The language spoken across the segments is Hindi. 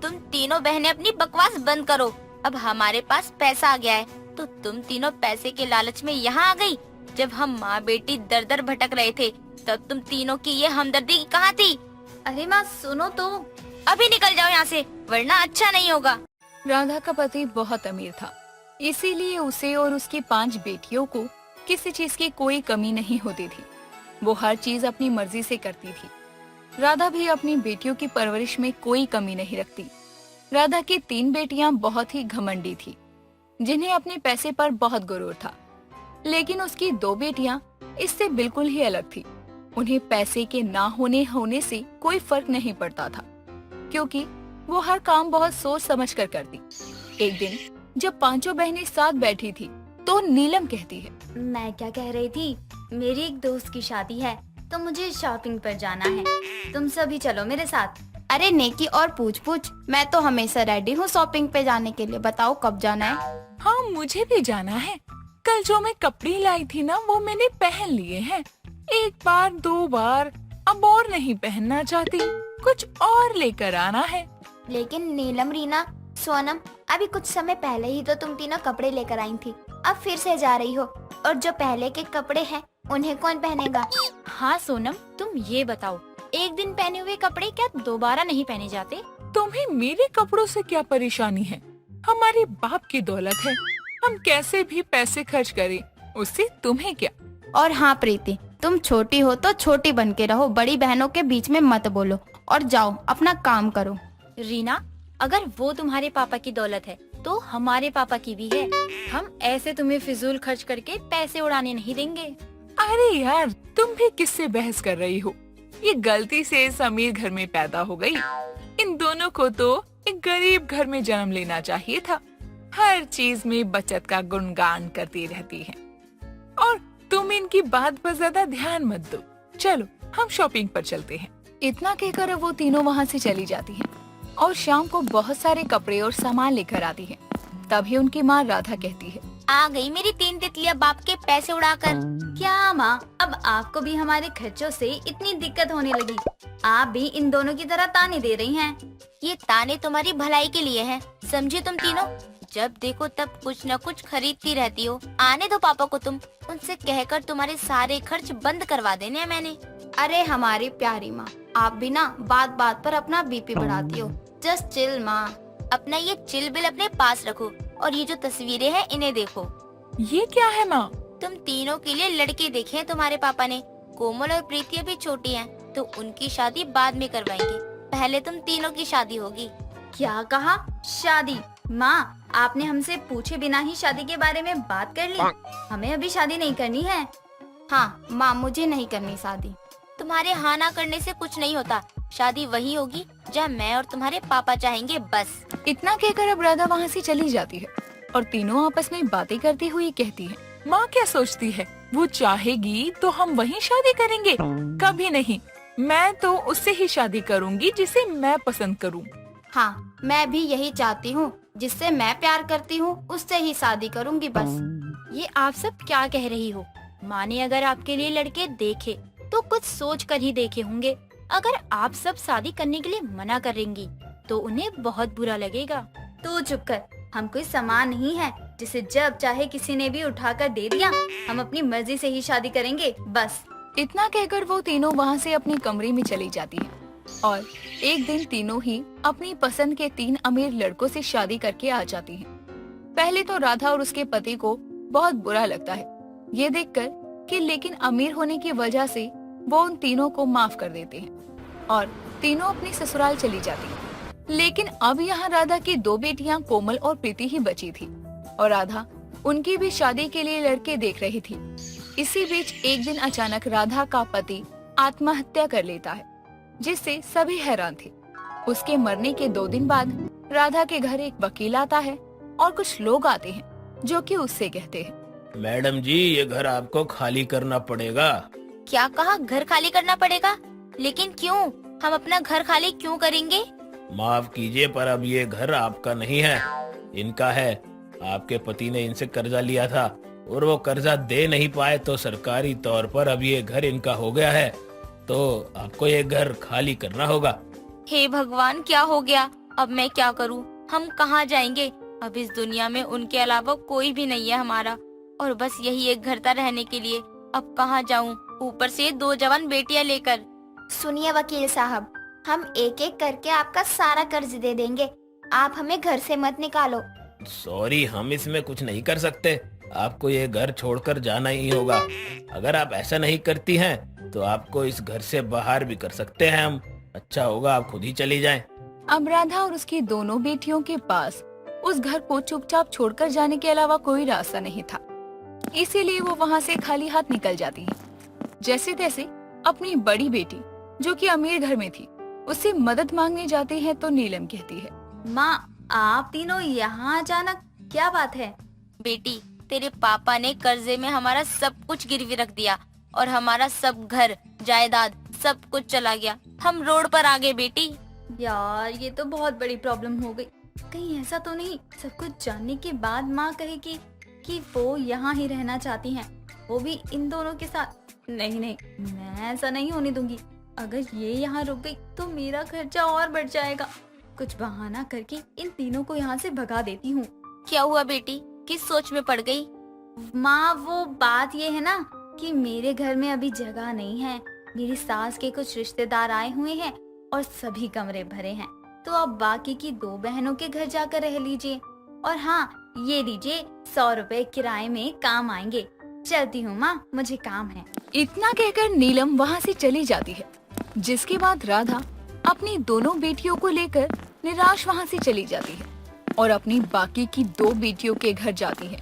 तुम तीनों बहनें अपनी बकवास बंद करो। अब हमारे पास पैसा आ गया है तो तुम तीनों पैसे के लालच में यहाँ आ गई। जब हम माँ बेटी दर दर भटक रहे थे तब तुम तीनों की ये हमदर्दी कहाँ थी? अरे माँ सुनो तो, अभी निकल जाओ यहाँ से वरना अच्छा नहीं होगा। राधा का पति बहुत अमीर था, इसीलिए उसे और उसकी 5 बेटियों को किसी चीज की कोई कमी नहीं होती थी। वो हर चीज अपनी मर्जी से करती थी। राधा भी अपनी बेटियों की परवरिश में कोई कमी नहीं रखती। राधा की 3 बेटियां बहुत ही घमंडी थी, जिन्हें अपने पैसे पर बहुत गुरूर था। लेकिन उसकी 2 बेटियां इससे बिल्कुल ही अलग थी। उन्हें पैसे के ना होने से कोई फर्क नहीं पड़ता था, क्योंकि वो हर काम बहुत सोच समझ कर करती। एक दिन जब 5 बहनें साथ बैठी थी तो नीलम कहती है, मैं क्या कह रही थी, मेरी एक दोस्त की शादी है तो मुझे शॉपिंग पर जाना है, तुम सभी चलो मेरे साथ। अरे नेकी और पूछ मैं तो हमेशा रेडी हूँ शॉपिंग पे जाने के लिए, बताओ कब जाना है? हाँ मुझे भी जाना है। कल जो मैं कपड़े लाई थी ना वो मैंने पहन लिए हैं, 1 बार 2 बार, अब और नहीं पहनना चाहती, कुछ और लेकर आना है। लेकिन नीलम, रीना, सोनम, अभी कुछ समय पहले ही तो तुम तीनों कपड़े लेकर आई थी, अब फिर से जा रही हो, और जो पहले के कपड़े हैं उन्हें कौन पहनेगा? हाँ सोनम, तुम ये बताओ, एक दिन पहने हुए कपड़े क्या दोबारा नहीं पहने जाते? तुम्हें मेरे कपड़ों से क्या परेशानी है? हमारे बाप की दौलत है, हम कैसे भी पैसे खर्च करें, उससे तुम्हें क्या? और हाँ प्रीति, तुम छोटी हो तो छोटी बन के रहो, बड़ी बहनों के बीच में मत बोलो और जाओ अपना काम करो। रीना, अगर वो तुम्हारे पापा की दौलत है तो हमारे पापा की भी है। हम ऐसे तुम्हें फिजूल खर्च करके पैसे उड़ाने नहीं देंगे। अरे यार, तुम भी किससे बहस कर रही हो? ये गलती से इस अमीर घर में पैदा हो गई। इन दोनों को तो एक गरीब घर में जन्म लेना चाहिए था। हर चीज में बचत का गुणगान करती रहती हैं। और तुम इनकी बात पर ज्यादा ध्यान मत दो। चलो हम शॉपिंग पर चलते हैं। इतना कहकर वो तीनों वहाँ से चली जाती हैं और शाम को बहुत सारे कपड़े और सामान लेकर आती हैं। तभी उनकी माँ राधा कहती है, आ गई मेरी 3 तितलियां बाप के पैसे उड़ाकर। क्या माँ, अब आपको भी हमारे खर्चों से इतनी दिक्कत होने लगी? आप भी इन दोनों की तरह ताने दे रही हैं। ये ताने तुम्हारी भलाई के लिए हैं, समझे तुम तीनों? जब देखो तब कुछ न कुछ खरीदती रहती हो। आने दो पापा को, तुम उनसे कहकर तुम्हारे सारे खर्च बंद करवा देने हैं मैंने। अरे हमारी प्यारी माँ, आप भी ना बात बात पर अपना बीपी बढ़ाती हो। जस्ट चिल माँ। अपना ये चिल बिल अपने पास रखो और ये जो तस्वीरें हैं इन्हें देखो। ये क्या है माँ? तुम तीनों के लिए लड़के देखे हैं तुम्हारे पापा ने। कोमल और प्रीति अभी छोटी हैं, तो उनकी शादी बाद में करवाएंगे। पहले तुम तीनों की शादी होगी। क्या कहा? शादी? माँ, आपने हमसे पूछे बिना ही शादी के बारे में बात कर ली। हमें अभी शादी नहीं करनी है। हाँ माँ, मुझे नहीं करनी शादी। तुम्हारे हाँ ना करने से कुछ नहीं होता। शादी वही होगी जहाँ मैं और तुम्हारे पापा चाहेंगे, बस। इतना कहकर अब राधा वहाँ से चली जाती है और तीनों आपस में बातें करती हुई कहती है, माँ क्या सोचती है? वो चाहेगी तो हम वहीं शादी करेंगे? कभी नहीं, मैं तो उससे ही शादी करूँगी जिसे मैं पसंद करूँ। हाँ, मैं भी यही चाहती हूँ, जिससे मैं प्यार करती हूँ उससे ही शादी करूँगी, बस। ये आप सब क्या कह रही हो? माँ ने अगर आपके लिए लड़के देखे तो कुछ सोच कर ही देखे होंगे। अगर आप सब शादी करने के लिए मना करेंगी तो उन्हें बहुत बुरा लगेगा। तू चुप कर, हम कोई सामान नहीं है जिसे जब चाहे किसी ने भी उठाकर दे दिया। हम अपनी मर्जी से ही शादी करेंगे, बस। इतना कहकर वो तीनों वहाँ से अपने कमरे में चली जाती है और एक दिन तीनों ही अपनी पसंद के 3 अमीर लड़कों से शादी करके आ जाती हैं। पहले तो राधा और उसके पति को बहुत बुरा लगता है ये देखकर कि लेकिन अमीर होने की वजह से वो उन तीनों को माफ कर देते हैं और तीनों अपनी ससुराल चली जाती हैं। लेकिन अब यहाँ राधा की 2 बेटियां कोमल और प्रीति ही बची थी और राधा उनकी भी शादी के लिए लड़के देख रही थी। इसी बीच एक दिन अचानक राधा का पति आत्महत्या कर लेता है, जिससे सभी हैरान थे। उसके मरने के 2 दिन बाद राधा के घर एक वकील आता है और कुछ लोग आते हैं जो कि उससे कहते हैं, मैडम जी, ये घर आपको खाली करना पड़ेगा। क्या कहा? घर खाली करना पड़ेगा? लेकिन क्यों? हम अपना घर खाली क्यों करेंगे? माफ कीजिए, पर अब ये घर आपका नहीं है, इनका है। आपके पति ने इनसे कर्जा लिया था और वो कर्जा दे नहीं पाए, तो सरकारी तौर पर अब ये घर इनका हो गया है, तो आपको ये घर खाली करना होगा। हे भगवान, क्या हो गया? अब मैं क्या करूं? हम कहाँ जाएंगे? अब इस दुनिया में उनके अलावा कोई भी नहीं है हमारा, और बस यही एक घर था रहने के लिए। अब कहाँ जाऊं? ऊपर से 2 जवान बेटियां लेकर। सुनिए वकील साहब, हम एक एक करके आपका सारा कर्ज दे देंगे। आप हमें घर से मत निकालो। सॉरी, हम इसमें कुछ नहीं कर सकते। आपको ये घर छोड़कर जाना ही होगा। अगर आप ऐसा नहीं करती हैं तो आपको इस घर से बाहर भी कर सकते हैं हम। अच्छा होगा आप खुद ही चली जाएं। अब राधा और उसकी दोनों बेटियों के पास उस घर को चुपचाप छोड़कर जाने के अलावा कोई रास्ता नहीं था, इसीलिए वो वहाँ से खाली हाथ निकल जाती है। जैसे तैसे अपनी बड़ी बेटी, जो कि अमीर घर में थी, उससे मदद मांगने जाते हैं तो नीलम कहती है, माँ, आप तीनों यहाँ अचानक, क्या बात है? बेटी, तेरे पापा ने कर्जे में हमारा सब कुछ गिरवी रख दिया और हमारा सब घर जायदाद सब कुछ चला गया। हम रोड पर आ गए बेटी। यार, ये तो बहुत बड़ी प्रॉब्लम हो गई। कहीं ऐसा तो नहीं सब कुछ जानने के बाद माँ कहेगी कि वो यहाँ ही रहना चाहती हैं, वो भी इन दोनों के साथ? नहीं नहीं, मैं ऐसा नहीं होने दूंगी। अगर ये यहाँ रुक गई तो मेरा खर्चा और बढ़ जाएगा। कुछ बहाना करके इन तीनों को यहाँ से भगा देती हूँ। क्या हुआ बेटी, किस सोच में पड़ गई? माँ, वो बात ये है ना कि मेरे घर में अभी जगह नहीं है। मेरी सास के कुछ रिश्तेदार आए हुए हैं और सभी कमरे भरे हैं, तो अब बाकी की 2 बहनों के घर जाकर रह लीजिए। और हाँ, ये लीजिए 100 रुपए किराए में काम आएंगे। चलती हूँ माँ, मुझे काम है। इतना कहकर नीलम वहाँ से चली जाती है, जिसके बाद राधा अपनी दोनों बेटियों को लेकर निराश वहाँ से चली जाती है और अपनी बाकी की 2 बेटियों के घर जाती है।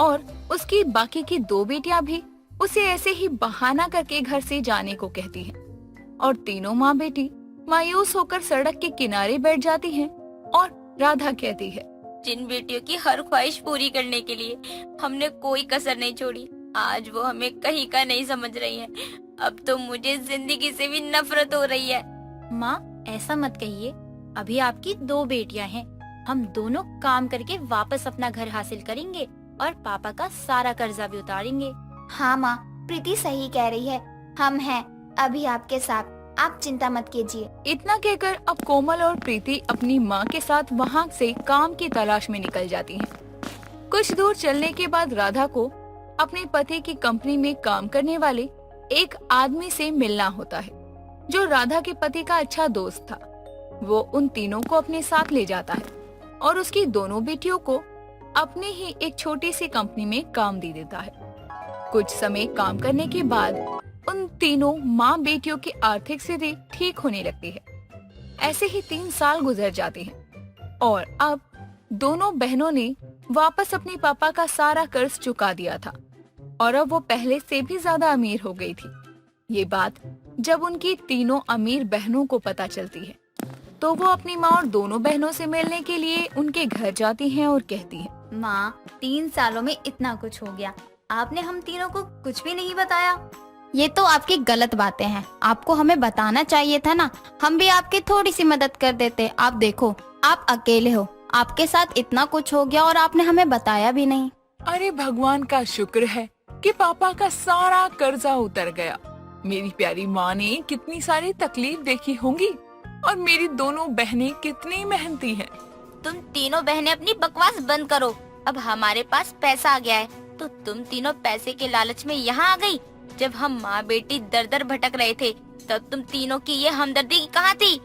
और उसकी बाकी की 2 बेटियां भी उसे ऐसे ही बहाना करके घर से जाने को कहती हैं। और तीनों माँ बेटी मायूस होकर सड़क के किनारे बैठ जाती हैं और राधा कहती है, जिन बेटियों की हर ख्वाहिश पूरी करने के लिए हमने कोई कसर नहीं छोड़ी, आज वो हमें कहीं का नहीं समझ रही हैं। अब तो मुझे जिंदगी से भी नफरत हो रही है। माँ, ऐसा मत कहिए। अभी आपकी 2 बेटियां हैं। हम दोनों काम करके वापस अपना घर हासिल करेंगे और पापा का सारा कर्जा भी उतारेंगे। हाँ माँ, प्रीति सही कह रही है। हम हैं अभी आपके साथ, आप चिंता मत कीजिए। इतना कहकर अब कोमल और प्रीति अपनी माँ के साथ वहाँ से काम की तलाश में निकल जाती हैं। कुछ दूर चलने के बाद राधा को अपने पति की कंपनी में काम करने वाले एक आदमी से मिलना होता है, जो राधा के पति का अच्छा दोस्त था। वो उन तीनों को अपने साथ ले जाता है और उसकी दोनों बेटियों को अपने ही एक छोटी सी कंपनी में काम दे देता है। कुछ समय काम करने के बाद उन तीनों माँ बेटियों की आर्थिक स्थिति ठीक होने लगती है। ऐसे ही 3 साल गुजर जाते हैं और अब दोनों बहनों ने वापस अपने पापा का सारा कर्ज चुका दिया था और अब वो पहले से भी ज्यादा अमीर हो गई थी। ये बात जब उनकी तीनों अमीर बहनों को पता चलती है तो वो अपनी माँ और दोनों बहनों से मिलने के लिए उनके घर जाती हैं और कहती हैं, माँ, 3 सालों में इतना कुछ हो गया, आपने हम तीनों को कुछ भी नहीं बताया। ये तो आपकी गलत बातें हैं, आपको हमें बताना चाहिए था ना। हम भी आपकी थोड़ी सी मदद कर देते। आप देखो, आप अकेले हो, आपके साथ इतना कुछ हो गया और आपने हमें बताया भी नहीं। अरे भगवान का शुक्र है कि पापा का सारा कर्जा उतर गया। मेरी प्यारी माँ ने कितनी सारी तकलीफ देखी होंगी और मेरी दोनों बहनें कितनी मेहनती हैं। तुम तीनों बहनें अपनी बकवास बंद करो। अब हमारे पास पैसा आ गया है तो तुम तीनों पैसे के लालच में यहाँ आ गई। जब हम माँ बेटी दर दर भटक रहे थे तब तुम तीनों की ये हमदर्दी कहाँ थी?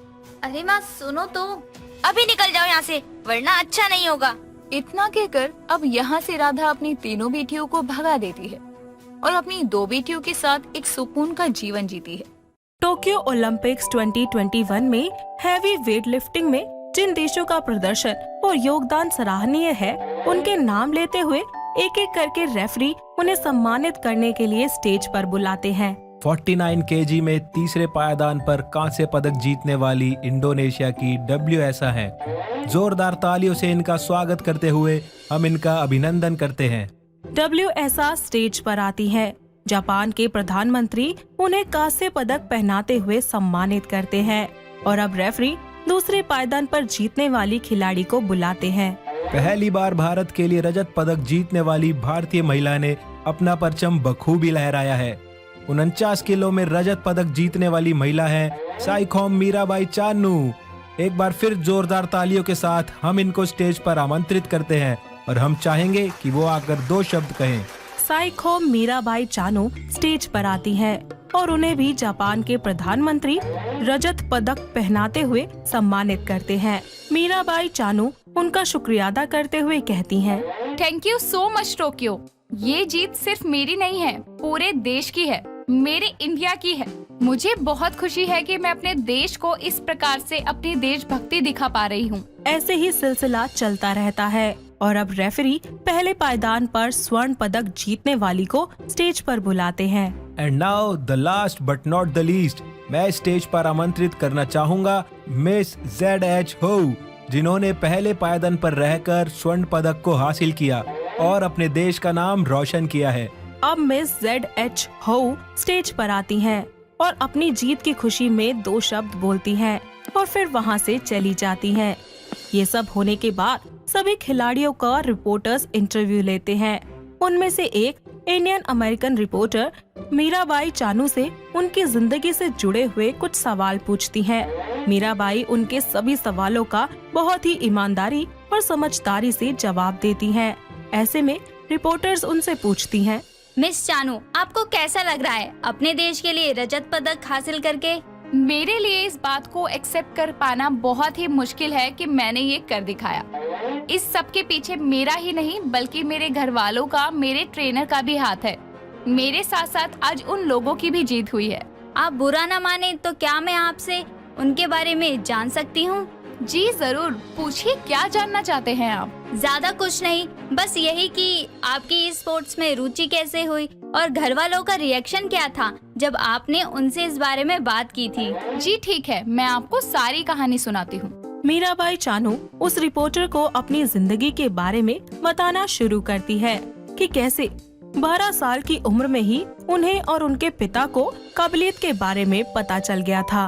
अरे माँ, सुनो तो। अभी निकल जाओ यहाँ से, वरना अच्छा नहीं होगा। इतना कहकर अब यहाँ से राधा अपनी तीनों बेटियों को भगा देती है और अपनी 2 बेटियों के साथ एक सुकून का जीवन जीती है। टोक्यो ओलंपिक्स 2021 में हैवी वेट लिफ्टिंग में जिन देशों का प्रदर्शन और योगदान सराहनीय है, उनके नाम लेते हुए एक एक करके रेफरी उन्हें सम्मानित करने के लिए स्टेज पर बुलाते हैं। 49 केजी में तीसरे पायदान पर कांस्य पदक जीतने वाली इंडोनेशिया की डब्ल्यूएसा है। जोरदार तालियों से इनका स्वागत करते हुए हम इनका अभिनंदन करते हैं। डब्ल्यूएसा स्टेज पर आती है। जापान के प्रधानमंत्री उन्हें कांस्य पदक पहनाते हुए सम्मानित करते हैं और अब रेफरी दूसरे पायदान पर जीतने वाली खिलाड़ी को बुलाते हैं। पहली बार भारत के लिए रजत पदक जीतने वाली भारतीय महिला ने अपना परचम बखूबी लहराया है। 49 किलो में रजत पदक जीतने वाली महिला है साइखोम मीराबाई चानू। एक बार फिर जोरदार तालियों के साथ हम इनको स्टेज पर आमंत्रित करते हैं और हम चाहेंगे कि वो आकर 2 शब्द कहें। साइखोम मीराबाई चानू स्टेज पर आती हैं और उन्हें भी जापान के प्रधानमंत्री रजत पदक पहनाते हुए सम्मानित करते हैं। मीराबाई चानू उनका शुक्रिया अदा करते हुए कहती हैं, thank you so much Tokyo. ये जीत सिर्फ मेरी नहीं है, पूरे देश की है, मेरे इंडिया की है। मुझे बहुत खुशी है कि मैं अपने देश को इस प्रकार से अपनी देशभक्ति दिखा पा रही हूँ। ऐसे ही सिलसिला चलता रहता है और अब रेफरी पहले पायदान पर स्वर्ण पदक जीतने वाली को स्टेज पर बुलाते हैं। And now the last but not the least, मैं स्टेज पर आमंत्रित करना चाहूँगा मिस ZH हो, जिन्होंने पहले पायदान पर रहकर स्वर्ण पदक को हासिल किया और अपने देश का नाम रोशन किया है। अब मिस ZH हो स्टेज पर आती हैं और अपनी जीत की खुशी में 2 शब्द बोलती हैं और फिर वहां से चली जाती हैं। ये सब होने के बाद सभी खिलाड़ियों का रिपोर्टर्स इंटरव्यू लेते हैं। उनमें से एक Indian American reporter Mirabai Chanu से उनकी जिंदगी से जुड़े हुए कुछ सवाल पूछती हैं। मीराबाई उनके सभी सवालों का बहुत ही ईमानदारी और समझदारी से जवाब देती हैं। ऐसे में रिपोर्टर्स उनसे पूछती हैं, मिस चानू, आपको कैसा लग रहा है अपने देश के लिए रजत पदक हासिल करके? मेरे लिए इस बात को एक्सेप्ट कर पाना बहुत ही मुश्किल है कि मैंने ये कर दिखाया। इस सब के पीछे मेरा ही नहीं बल्कि मेरे घर वालों का, मेरे ट्रेनर का भी हाथ है। मेरे साथ साथ आज उन लोगों की भी जीत हुई है। आप बुरा न माने तो क्या मैं आपसे उनके बारे में जान सकती हूँ? जी जरूर, पूछिए, क्या जानना चाहते हैं आप? ज्यादा कुछ नहीं, बस यही कि आपकी इस स्पोर्ट्स में रुचि कैसे हुई और घर वालों का रिएक्शन क्या था जब आपने उनसे इस बारे में बात की थी। जी ठीक है, मैं आपको सारी कहानी सुनाती हूँ। मीराबाई चानू उस रिपोर्टर को अपनी जिंदगी के बारे में बताना शुरू करती है कि कैसे 12 साल की उम्र में ही उन्हें और उनके पिता को काबिलियत के बारे में पता चल गया था।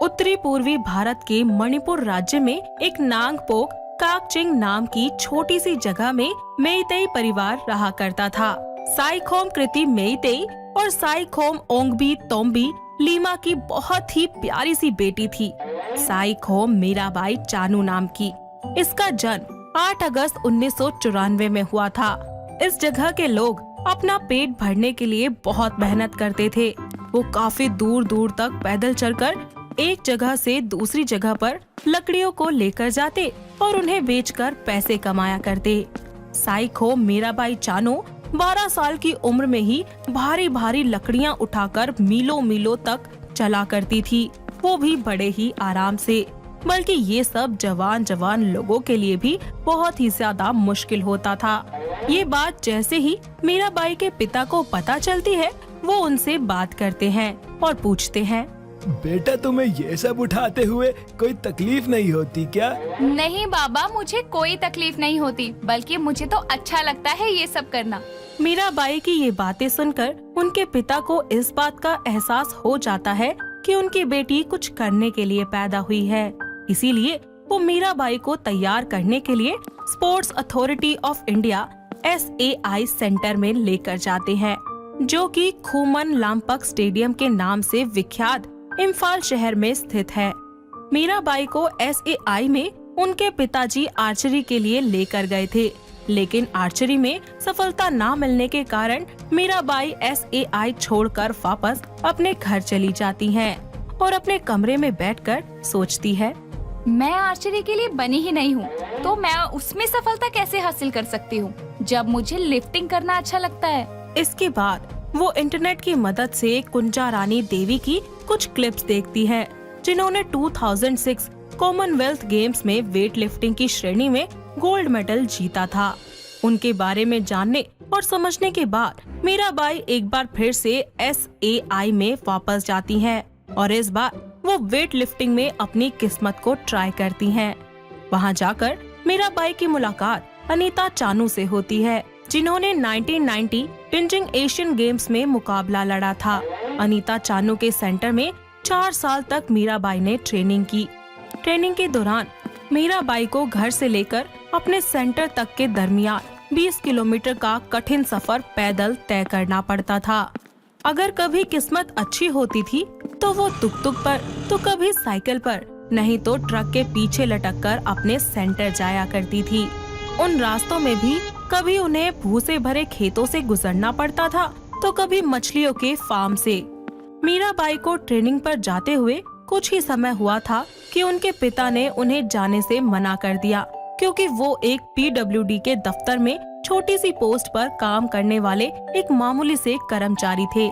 उत्तरी पूर्वी भारत के मणिपुर राज्य में एक नांगपोक काकचिंग नाम की छोटी सी जगह में मेइतेई परिवार रहा करता था। साइखोम कृति मेइतेई और साइखोम ओंगबी तोम्बी लीमा की बहुत ही प्यारी सी बेटी थी, साइखोम मीराबाई चानू नाम की। इसका जन्म 8 अगस्त 1994 में हुआ था। इस जगह के लोग अपना पेट भरने के लिए बहुत मेहनत करते थे। वो काफी दूर दूर तक पैदल चलकर एक जगह से दूसरी जगह पर लकड़ियों को लेकर जाते और उन्हें बेचकर पैसे कमाया करते। साइखोम मीराबाई चानू 12 साल की उम्र में ही भारी भारी लकड़ियां उठाकर मीलों मीलों तक चला करती थी, वो भी बड़े ही आराम से। बल्कि ये सब जवान जवान लोगों के लिए भी बहुत ही ज्यादा मुश्किल होता था। ये बात जैसे ही मीराबाई के पिता को पता चलती है, वो उनसे बात करते हैं और पूछते हैं, बेटा तुम्हें ये सब उठाते हुए कोई तकलीफ नहीं होती क्या? नहीं बाबा, मुझे कोई तकलीफ नहीं होती, बल्कि मुझे तो अच्छा लगता है ये सब करना। मीराबाई की ये बातें सुनकर उनके पिता को इस बात का एहसास हो जाता है कि उनकी बेटी कुछ करने के लिए पैदा हुई है। इसीलिए वो मीराबाई को तैयार करने के लिए sports authority of India SAI centre में लेकर जाते हैं, जो कि खूमन लामपक स्टेडियम के नाम से विख्यात इम्फाल शहर में स्थित है। मीराबाई को SAI में उनके पिताजी आर्चरी के लिए लेकर गए थे, लेकिन आर्चरी में सफलता ना मिलने के कारण मीराबाई SAI छोड़कर वापस अपने घर चली जाती हैं और अपने कमरे में बैठकर सोचती है, मैं आर्चरी के लिए बनी ही नहीं हूँ, तो मैं उसमें सफलता कैसे हासिल कर सकती हूँ जब मुझे लिफ्टिंग करना अच्छा लगता है। इसके बाद वो इंटरनेट की मदद से कुंजा रानी देवी की कुछ क्लिप्स देखती है, जिन्होंने 2006 कॉमनवेल्थ गेम्स में वेट लिफ्टिंग की श्रेणी में गोल्ड मेडल जीता था। उनके बारे में जानने और समझने के बाद मीराबाई एक बार फिर से SAI में वापस जाती हैं और इस बार वो वेट लिफ्टिंग में अपनी किस्मत को ट्राई करती हैं। वहां जाकर मीराबाई की मुलाकात अनीता चानू से होती है, जिन्होंने 1990 बेजिंग एशियन गेम्स में मुकाबला लड़ा था। अनीता चानू के सेंटर में 4 साल तक मीराबाई ने ट्रेनिंग की। ट्रेनिंग के दौरान मीराबाई को घर से लेकर अपने सेंटर तक के दरमियान 20 किलोमीटर का कठिन सफर पैदल तय करना पड़ता था। अगर कभी किस्मत अच्छी होती थी तो वो तुक-तुक पर, तो कभी साइकिल पर, नहीं तो ट्रक के पीछे लटककर अपने सेंटर जाया करती थी। उन रास्तों में भी कभी उन्हें भूसे भरे खेतों से गुजरना पड़ता था तो कभी मछलियों के फार्म से। मीराबाई को ट्रेनिंग पर जाते हुए कुछ ही समय हुआ था कि उनके पिता ने उन्हें जाने से मना कर दिया, क्योंकि वो एक PWD के दफ्तर में छोटी सी पोस्ट पर काम करने वाले एक मामूली से कर्मचारी थे,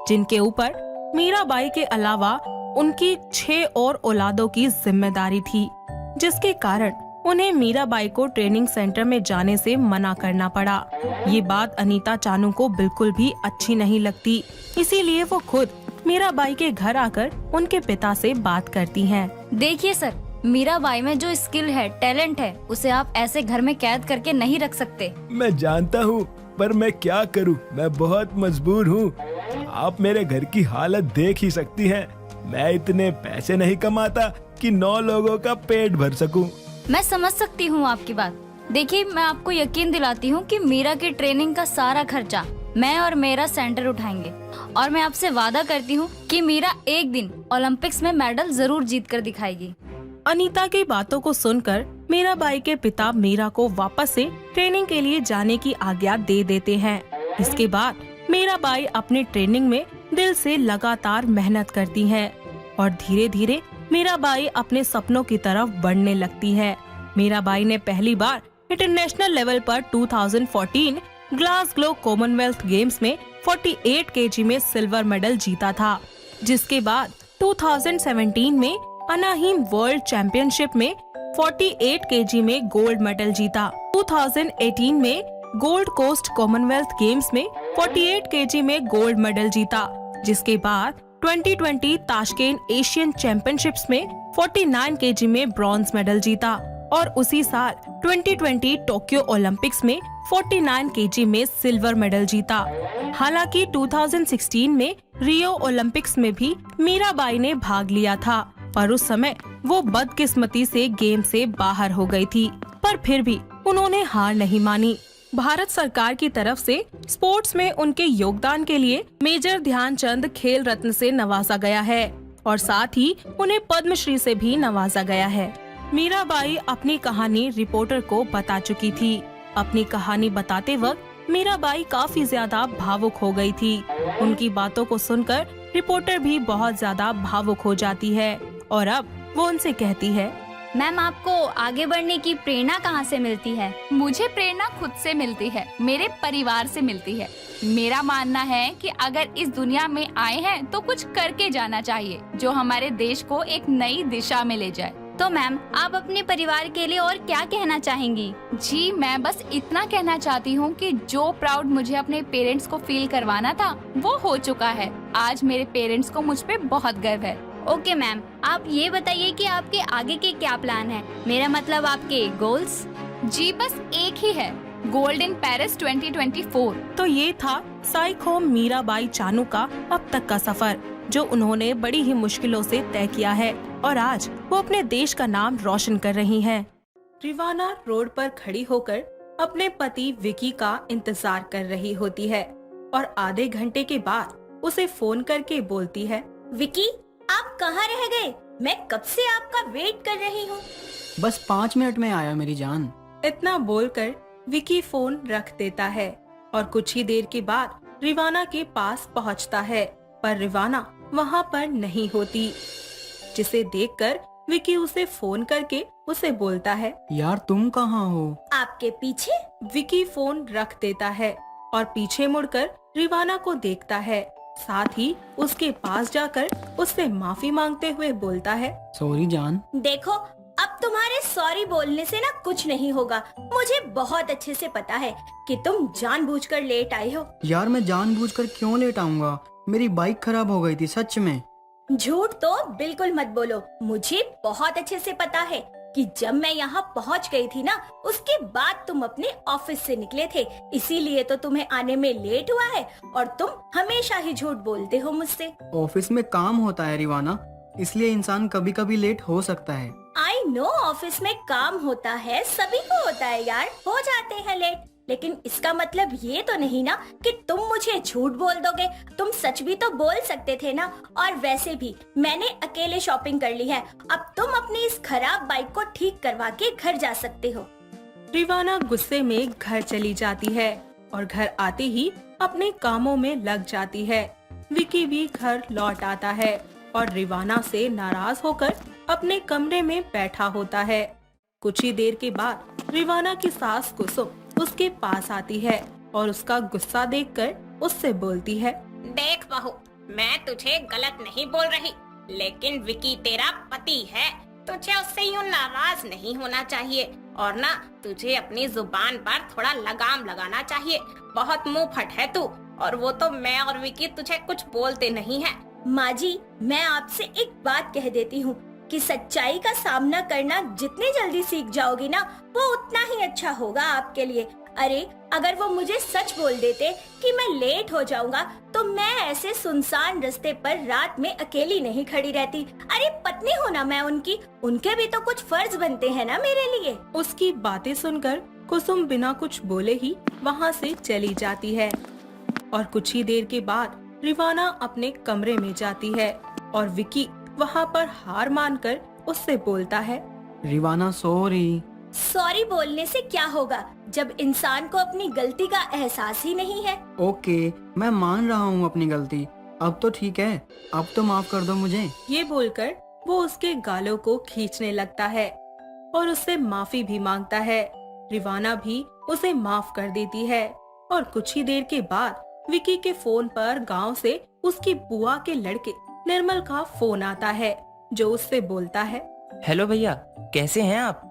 जिनके ऊपर मीराबाई के अलावा उनकी 6 और औलादों की जिम्मेदारी थी, जिसके कारण उन्हें मीराबाई को ट्रेनिंग सेंटर में जाने से मना करना पड़ा। ये बात अनीता चानू को बिल्कुल भी अच्छी नहीं लगती, इसीलिए वो खुद मीराबाई के घर आकर उनके पिता से बात करती हैं। देखिए सर, मीराबाई में जो स्किल है, टैलेंट है, उसे आप ऐसे घर में कैद करके नहीं रख सकते। मैं जानता हूँ, पर मैं क्या करूँ, मैं बहुत मजबूर हूँ। आप मेरे घर की हालत देख ही सकती हैं। मैं इतने पैसे नहीं कमाता कि 9 लोगों का पेट भर सकूं। मैं समझ सकती हूँ आपकी बात। देखिए, मैं आपको यकीन दिलाती हूँ कि मीरा की ट्रेनिंग का सारा खर्चा मैं और मेरा सेंटर उठाएंगे, और मैं आपसे वादा करती हूँ कि मीरा एक दिन ओलंपिक्स में मेडल जरूर जीत कर दिखाएगी। अनीता की बातों को सुनकर मीराबाई के पिता मीरा को वापस से ट्रेनिंग के लिए जाने की आज्ञा दे देते हैं। इसके बाद मीराबाई अपने ट्रेनिंग में दिल से लगातार मेहनत करती हैं और धीरे धीरे मीराबाई अपने सपनों की तरफ बढ़ने लगती है। मीराबाई ने पहली बार इंटरनेशनल लेवल पर 2014 ग्लासगो कॉमनवेल्थ गेम्स में 48 kg में सिल्वर मेडल जीता था, जिसके बाद 2017 में अनाहीम वर्ल्ड चैंपियनशिप में 48 kg में गोल्ड मेडल जीता। 2018 में गोल्ड कोस्ट कॉमनवेल्थ गेम्स में 48 kg में गोल्ड मेडल जीता, जिसके बाद 2020 ताशकेंट एशियन चैंपियनशिप्स में 49 kg में ब्रॉन्ज मेडल जीता और उसी साल 2020 टोक्यो ओलंपिक्स में 49 kg में सिल्वर मेडल जीता। हालांकि 2016 में रियो ओलंपिक्स में भी मीराबाई ने भाग लिया था, पर उस समय वो बदकिस्मती से गेम से बाहर हो गई थी, पर फिर भी उन्होंने हार नहीं मानी। भारत सरकार की तरफ से स्पोर्ट्स में उनके योगदान के लिए मेजर ध्यानचंद खेल रत्न से नवाजा गया है और साथ ही उन्हें पद्मश्री से भी नवाजा गया है। मीराबाई अपनी कहानी रिपोर्टर को बता चुकी थी। अपनी कहानी बताते वक्त मीराबाई काफी ज्यादा भावुक हो गई थी। उनकी बातों को सुनकर रिपोर्टर भी बहुत ज्यादा भावुक हो जाती है और अब वो उनसे कहती है, मैम, आपको आगे बढ़ने की प्रेरणा कहाँ से मिलती है? मुझे प्रेरणा खुद से मिलती है, मेरे परिवार से मिलती है। मेरा मानना है कि अगर इस दुनिया में आए हैं तो कुछ करके जाना चाहिए जो हमारे देश को एक नई दिशा में ले जाए। तो मैम, आप अपने परिवार के लिए और क्या कहना चाहेंगी? जी, मैं बस इतना कहना चाहती हूँ कि जो प्राउड मुझे अपने पेरेंट्स को फील करवाना था वो हो चुका है। आज मेरे पेरेंट्स को मुझ पे बहुत गर्व है। ओके मैम, आप ये बताइए कि आपके आगे के क्या प्लान है? मेरा मतलब आपके गोल्स। जी, बस एक ही है, गोल्ड इन पेरिस 2024। तो ये था साइखोम मीराबाई चानू का अब तक का सफर, जो उन्होंने बड़ी ही मुश्किलों से तय किया है और आज वो अपने देश का नाम रोशन कर रही हैं। रिवाना रोड पर खड़ी होकर अपने पति विकी का इंतजार कर रही होती है और आधे घंटे के बाद उसे फोन करके बोलती है, विकी, आप कहाँ रह गए? मैं कब से आपका वेट कर रही हूँ। बस 5 मिनट में आया मेरी जान। इतना बोलकर विकी फोन रख देता है और कुछ ही देर के बाद रिवाना के पास पहुँचता है, पर रिवाना वहाँ पर नहीं होती, जिसे देखकर विकी उसे फोन करके उसे बोलता है, यार तुम कहाँ हो? आपके पीछे। विकी फोन रख देता है और पीछे मुड़कर रिवाना को देखता है, साथ ही उसके पास जाकर उससे माफी मांगते हुए बोलता है, सॉरी जान। देखो, अब तुम्हारे सॉरी बोलने से ना कुछ नहीं होगा। मुझे बहुत अच्छे से पता है कि तुम जानबूझकर लेट आई हो। यार मैं जानबूझकर क्यों लेट आऊंगा? मेरी बाइक खराब हो गई थी सच में। झूठ तो बिल्कुल मत बोलो। मुझे बहुत अच्छे से पता है कि जब मैं यहाँ पहुँच गई थी ना, उसके बाद तुम अपने ऑफिस से निकले थे, इसीलिए तो तुम्हें आने में लेट हुआ है और तुम हमेशा ही झूठ बोलते हो मुझसे। ऑफिस में काम होता है रिवाना, इसलिए इंसान कभी कभी लेट हो सकता है। आई नो, ऑफिस में काम होता है, सभी को होता है यार, हो जाते हैं लेट। लेकिन इसका मतलब ये तो नहीं ना कि तुम मुझे झूठ बोल दोगे। तुम सच भी तो बोल सकते थे ना। और वैसे भी मैंने अकेले शॉपिंग कर ली है। अब तुम अपनी इस खराब बाइक को ठीक करवा के घर जा सकते हो। रिवाना गुस्से में घर चली जाती है और घर आते ही अपने कामों में लग जाती है। विकी भी घर लौट आता है और रिवाना से नाराज होकर अपने कमरे में बैठा होता है। कुछ ही देर के बाद रिवाना की सास कुसुम उसके पास आती है और उसका गुस्सा देखकर उससे बोलती है, देख बहू, मैं तुझे गलत नहीं बोल रही, लेकिन विकी तेरा पति है। तुझे उससे यूं नाराज नहीं होना चाहिए और ना तुझे अपनी जुबान पर थोड़ा लगाम लगाना चाहिए। बहुत मुंह फट है तू, और वो तो मैं और विकी तुझे कुछ बोलते नहीं है। माँ जी, मैं आपसे एक बात कह देती हूँ कि सच्चाई का सामना करना जितनी जल्दी सीख जाओगी ना, वो उतना ही अच्छा होगा आपके लिए। अरे अगर वो मुझे सच बोल देते कि मैं लेट हो जाऊंगा, तो मैं ऐसे सुनसान रास्ते पर रात में अकेली नहीं खड़ी रहती। अरे पत्नी हूँ ना मैं उनकी, उनके भी तो कुछ फर्ज बनते हैं ना मेरे लिए। उसकी बातें सुनकर कुसुम बिना कुछ बोले ही वहाँ से चली जाती है। और कुछ ही देर के बाद रिवाना अपने कमरे में जाती है और विकी वहाँ पर हार मानकर उससे बोलता है, रिवाना सॉरी। सॉरी बोलने से क्या होगा जब इंसान को अपनी गलती का एहसास ही नहीं है। ओके, मैं मान रहा हूँ अपनी गलती। अब तो ठीक है, अब तो माफ कर दो मुझे। ये बोलकर वो उसके गालों को खींचने लगता है और उससे माफी भी मांगता है। रिवाना भी उसे माफ कर देती है और कुछ ही देर के बाद विकी के फोन पर गांव से उसकी बुआ के लड़के निर्मल का फोन आता है, जो उससे बोलता है, हेलो भैया, कैसे हैं आप?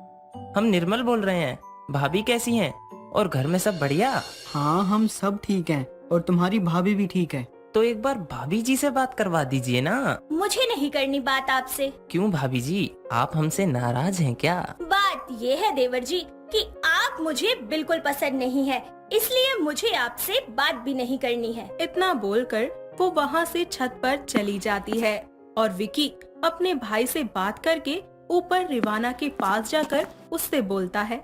हम निर्मल बोल रहे हैं। भाभी कैसी हैं? और घर में सब बढ़िया? हाँ, हम सब ठीक हैं और तुम्हारी भाभी भी ठीक है। तो एक बार भाभी जी से बात करवा दीजिए ना। मुझे नहीं करनी बात आपसे। क्यों भाभी जी, आप हमसे नाराज हैं क्या? बात ये है देवर जी कि आप मुझे बिल्कुल पसंद नहीं है, इसलिए मुझे आपसे बात भी नहीं करनी है। इतना बोलकर वो वहाँ से छत पर चली जाती है और विकी अपने भाई से बात करके ऊपर रिवाना के पास जाकर उससे बोलता है,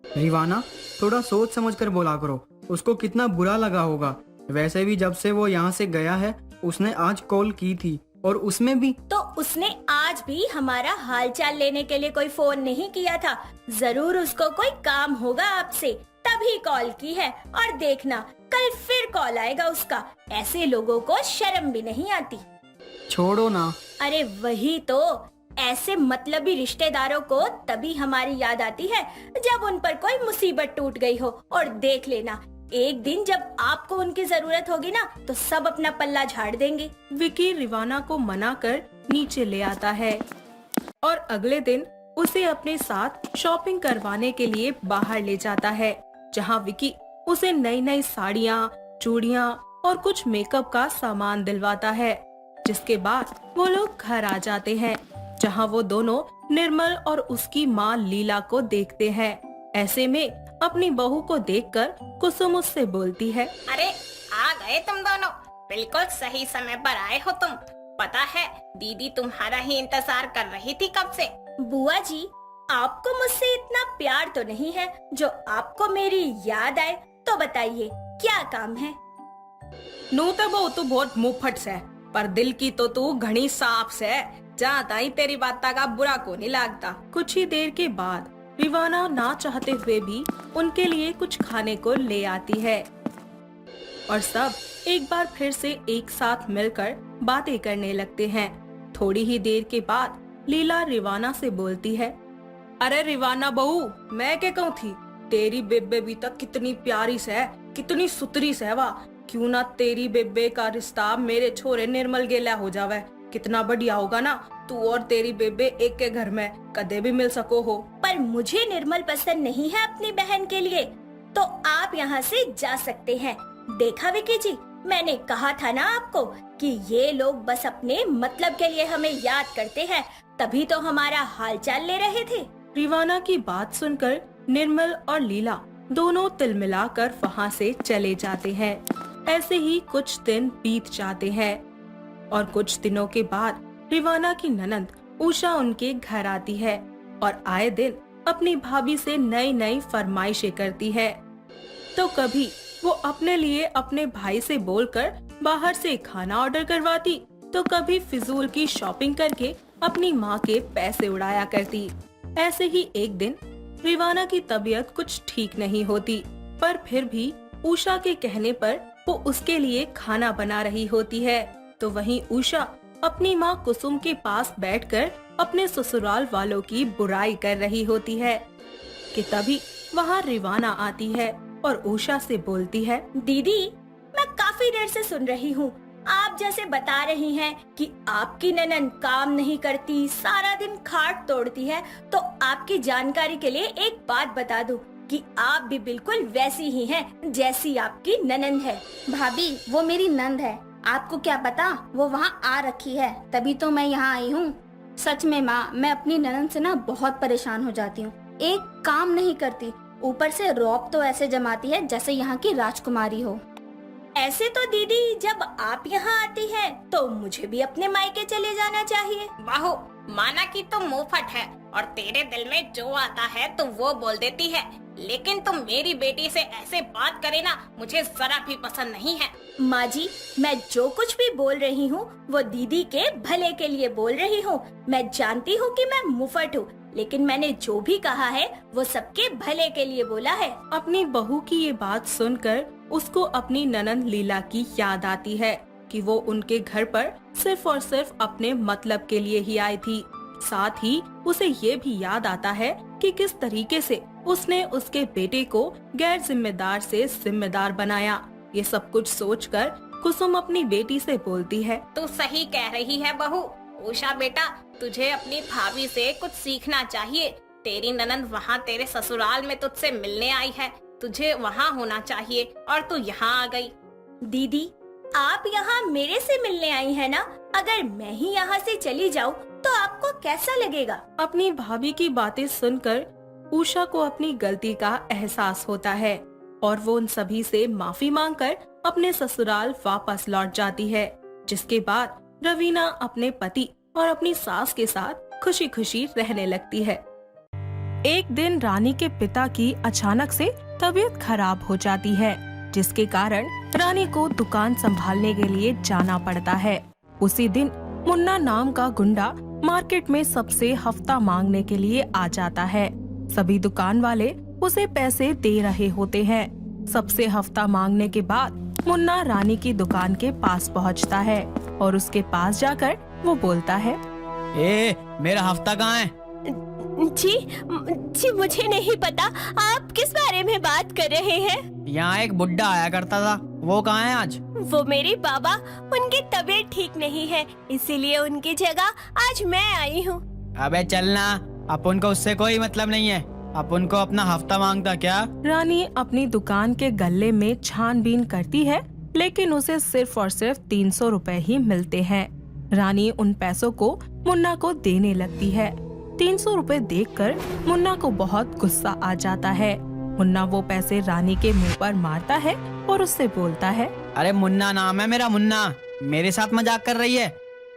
रिवाना, थोड़ा सोच समझ कर बोला करो। उसको कितना बुरा लगा होगा। वैसे भी जब से वो यहाँ से गया है, उसने आज कॉल की थी और उसमें भी तो उसने आज भी हमारा हालचाल लेने के लिए कोई फोन नहीं किया था। जरूर उसको कोई काम होगा आपसे, तभी कॉल की है। और देखना, कल फिर कॉल आएगा उसका। ऐसे लोगों को शर्म भी नहीं आती। छोड़ो ना। अरे वही तो, ऐसे मतलबी रिश्तेदारों को तभी हमारी याद आती है जब उन पर कोई मुसीबत टूट गई हो। और देख लेना, एक दिन जब आपको उनकी जरूरत होगी ना, तो सब अपना पल्ला झाड़ देंगे। विकी रिवाना को मना कर नीचे ले आता है और अगले दिन उसे अपने साथ शॉपिंग करवाने के लिए बाहर ले जाता है, जहां विकी उसे नई नई साड़ियाँ, चूड़ियाँ और कुछ मेकअप का सामान दिलवाता है। जिसके बाद वो लोग घर आ जाते हैं, जहां वो दोनों निर्मल और उसकी माँ लीला को देखते हैं। ऐसे में अपनी बहू को देखकर कुसुम उससे बोलती है, अरे आ गए तुम दोनों, बिल्कुल सही समय पर आए हो तुम। पता है, दीदी तुम्हारा ही इंतजार कर रही थी कब से। बुआ जी, आपको मुझसे इतना प्यार तो नहीं है जो आपको मेरी याद आए। तो बताइए, क्या काम है? नू तो बहु तू बहुत मुफट से, पर दिल की तो तू घनी साफ से। जहाँ ताई तेरी बात का बुरा को नहीं लगता। कुछ ही देर के बाद रिवाना ना चाहते हुए भी उनके लिए कुछ खाने को ले आती है और सब एक बार फिर से एक साथ मिलकर बातें करने लगते हैं। थोड़ी ही देर के बाद लीला रिवाना से बोलती है, अरे रिवाना बहू, मैं क्या कहूँ थी, तेरी बेबे भी तक कितनी प्यारी से, कितनी सुतरी से वा। क्यों ना तेरी बेबे का रिश्ता मेरे छोरे निर्मल गेला हो जावे। कितना बढ़िया होगा ना, तू और तेरी बेबे एक के घर में कदे भी मिल सको हो। पर मुझे निर्मल पसंद नहीं है अपनी बहन के लिए, तो आप यहाँ से जा सकते हैं। देखा विकी जी, मैंने कहा था ना आपको कि ये लोग बस अपने मतलब के लिए हमें याद करते हैं, तभी तो हमारा हालचाल ले रहे थे। रिवाना की बात सुनकर निर्मल और लीला दोनों तिलमिलाकर वहाँ से चले जाते हैं। ऐसे ही कुछ दिन बीत जाते हैं और कुछ दिनों के बाद रिवाना की ननंद उषा उनके घर आती है और आए दिन अपनी भाभी से नई नई फरमाइशें करती है। तो कभी वो अपने लिए अपने भाई से बोलकर बाहर से खाना ऑर्डर करवाती, तो कभी फिजूल की शॉपिंग करके अपनी माँ के पैसे उड़ाया करती। ऐसे ही एक दिन रिवाना की तबीयत कुछ ठीक नहीं होती, पर फिर भी उषा के कहने पर वो उसके लिए खाना बना रही होती है। तो वहीं उषा अपनी माँ कुसुम के पास बैठकर अपने ससुराल वालों की बुराई कर रही होती है कि तभी वहाँ रिवाना आती है और उषा से बोलती है, दीदी, मैं काफी देर से सुन रही हूँ, आप जैसे बता रही हैं कि आपकी ननद काम नहीं करती, सारा दिन खाट तोड़ती है, तो आपकी जानकारी के लिए एक बात बता दूं कि आप भी बिल्कुल वैसी ही हैं जैसी आपकी ननद है। भाभी, वो मेरी नंद है, आपको क्या पता वो वहाँ आ रखी है, तभी तो मैं यहाँ आई हूँ। सच में माँ, मैं अपनी ननद से ना बहुत परेशान हो जाती हूँ। एक काम नहीं करती, ऊपर से रौब तो ऐसे जमाती है जैसे यहाँ की राजकुमारी हो। ऐसे तो दीदी, जब आप यहाँ आती हैं तो मुझे भी अपने मायके चले जाना चाहिए। बहू, माना कि तुम मुंहफट है और तेरे दिल में जो आता है तुम वो बोल देती है, लेकिन तुम मेरी बेटी से ऐसे बात करे ना, मुझे जरा भी पसंद नहीं है। माँ जी, मैं जो कुछ भी बोल रही हूँ वो दीदी के भले के लिए बोल रही हूँ। मैं जानती हूँ कि मैं मुंहफट हूँ, लेकिन मैंने जो भी कहा है वो सबके भले के लिए बोला है। अपनी बहू की ये बात सुनकर उसको अपनी ननद लीला की याद आती है कि वो उनके घर पर सिर्फ और सिर्फ अपने मतलब के लिए ही आई थी। साथ ही उसे ये भी याद आता है कि किस तरीके से उसने उसके बेटे को गैर जिम्मेदार से जिम्मेदार बनाया। ये सब कुछ सोचकर कुसुम अपनी बेटी से बोलती है, तू सही कह रही है बहू। उषा बेटा, तुझे अपनी भाभी से कुछ सीखना चाहिए। तेरी ननद वहाँ तेरे ससुराल में तुझसे मिलने आई है, तुझे वहाँ होना चाहिए और तू यहाँ आ गई। दीदी, आप यहाँ मेरे से मिलने आई है ना? अगर मैं ही यहाँ से चली जाऊँ तो आपको कैसा लगेगा? अपनी भाभी की बातें सुनकर उषा को अपनी गलती का एहसास होता है और वो उन सभी से माफी मांगकर अपने ससुराल वापस लौट जाती है। जिसके बाद रवीना अपने पति और अपनी सास के साथ खुशी खुशी रहने लगती है। एक दिन रानी के पिता की अचानक से तबीयत खराब हो जाती है, जिसके कारण रानी को दुकान संभालने के लिए जाना पड़ता है। उसी दिन मुन्ना नाम का गुंडा मार्केट में सबसे हफ्ता मांगने के लिए आ जाता है। सभी दुकान वाले उसे पैसे दे रहे होते हैं। सबसे हफ्ता मांगने के बाद मुन्ना रानी की दुकान के पास पहुंचता है और उसके पास जाकर वो बोलता है, मेरा हफ्ता कहाँ है? जी मुझे नहीं पता, आप किस बारे में बात कर रहे हैं? यहाँ एक बुड्ढा आया करता था, वो कहाँ है आज? वो मेरे बाबा, उनकी तबीयत ठीक नहीं है, इसीलिए उनकी जगह आज मैं आई हूँ। अबे चलना, अपन को उससे कोई मतलब नहीं है, अपन को अपना हफ्ता मांगता क्या? रानी अपनी दुकान के गल्ले में छानबीन करती है, लेकिन उसे सिर्फ और सिर्फ 300 रुपए ही मिलते हैं। रानी उन पैसों को मुन्ना को देने लगती है। 300 रुपए देखकर मुन्ना को बहुत गुस्सा आ जाता है। मुन्ना वो पैसे रानी के मुंह पर मारता है और उससे बोलता है, अरे मुन्ना नाम है मेरा, मुन्ना मेरे साथ मजाक कर रही है,